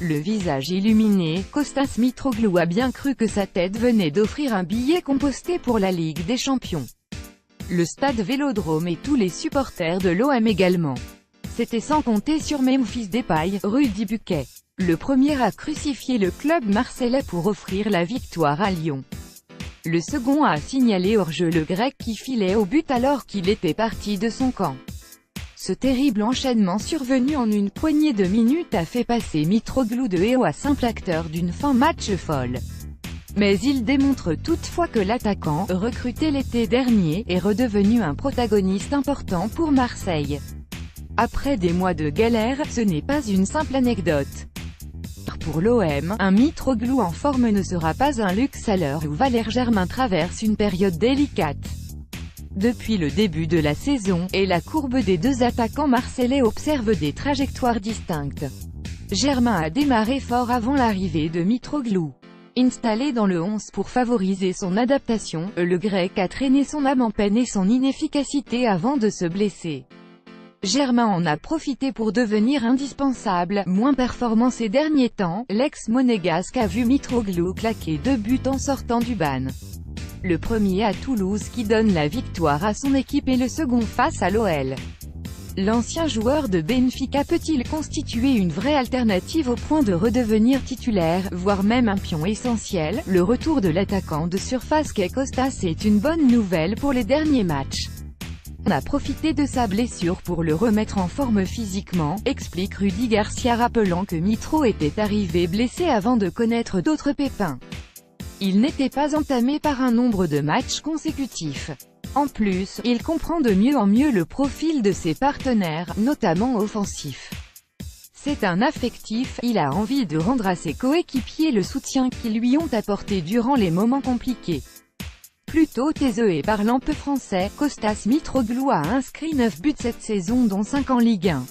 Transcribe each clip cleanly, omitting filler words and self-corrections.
Le visage illuminé, Kostas Mitroglou a bien cru que sa tête venait d'offrir un billet composté pour la Ligue des Champions. Le stade Vélodrome et tous les supporters de l'OM également. C'était sans compter sur Memphis Depay, Rudy Buquet. Le premier a crucifié le club marseillais pour offrir la victoire à Lyon. Le second a signalé hors-jeu le Grec qui filait au but alors qu'il était parti de son camp. Ce terrible enchaînement survenu en une poignée de minutes a fait passer Mitroglou de héros à simple acteur d'une fin match folle. Mais il démontre toutefois que l'attaquant, recruté l'été dernier, est redevenu un protagoniste important pour Marseille. Après des mois de galère, ce n'est pas une simple anecdote. Pour l'OM, un Mitroglou en forme ne sera pas un luxe à l'heure où Valère Germain traverse une période délicate. Depuis le début de la saison, et la courbe des deux attaquants marseillais observe des trajectoires distinctes. Germain a démarré fort avant l'arrivée de Mitroglou. Installé dans le 11 pour favoriser son adaptation, le Grec a traîné son âme en peine et son inefficacité avant de se blesser. Germain en a profité pour devenir indispensable, moins performant ces derniers temps, l'ex-monégasque a vu Mitroglou claquer 2 buts en sortant du ban. Le premier à Toulouse qui donne la victoire à son équipe et le second face à l'OL. L'ancien joueur de Benfica peut-il constituer une vraie alternative au point de redevenir titulaire, voire même un pion essentiel? Le retour de l'attaquant de surface qu'est Kostas est une bonne nouvelle pour les derniers matchs. On a profité de sa blessure pour le remettre en forme physiquement, explique Rudy Garcia rappelant que Mitro était arrivé blessé avant de connaître d'autres pépins. Il n'était pas entamé par un nombre de matchs consécutifs. En plus, il comprend de mieux en mieux le profil de ses partenaires, notamment offensifs. C'est un affectif, il a envie de rendre à ses coéquipiers le soutien qu'ils lui ont apporté durant les moments compliqués. Plutôt taiseux et parlant peu français, Kostas Mitroglou a inscrit 9 buts cette saison dont 5 en Ligue 1.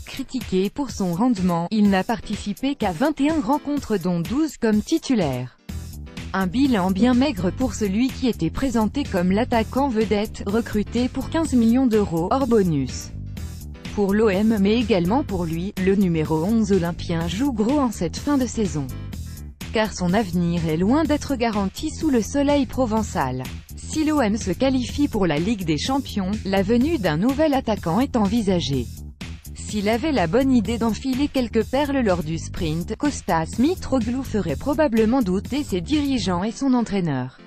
Critiqué pour son rendement, il n'a participé qu'à 21 rencontres dont 12 comme titulaire. Un bilan bien maigre pour celui qui était présenté comme l'attaquant vedette, recruté pour 15 millions d'euros, hors bonus. Pour l'OM mais également pour lui, le numéro 11 olympien joue gros en cette fin de saison. Car son avenir est loin d'être garanti sous le soleil provençal. Si l'OM se qualifie pour la Ligue des Champions, la venue d'un nouvel attaquant est envisagée. S'il avait la bonne idée d'enfiler quelques perles lors du sprint, Kostas Mitroglou ferait probablement douter ses dirigeants et son entraîneur.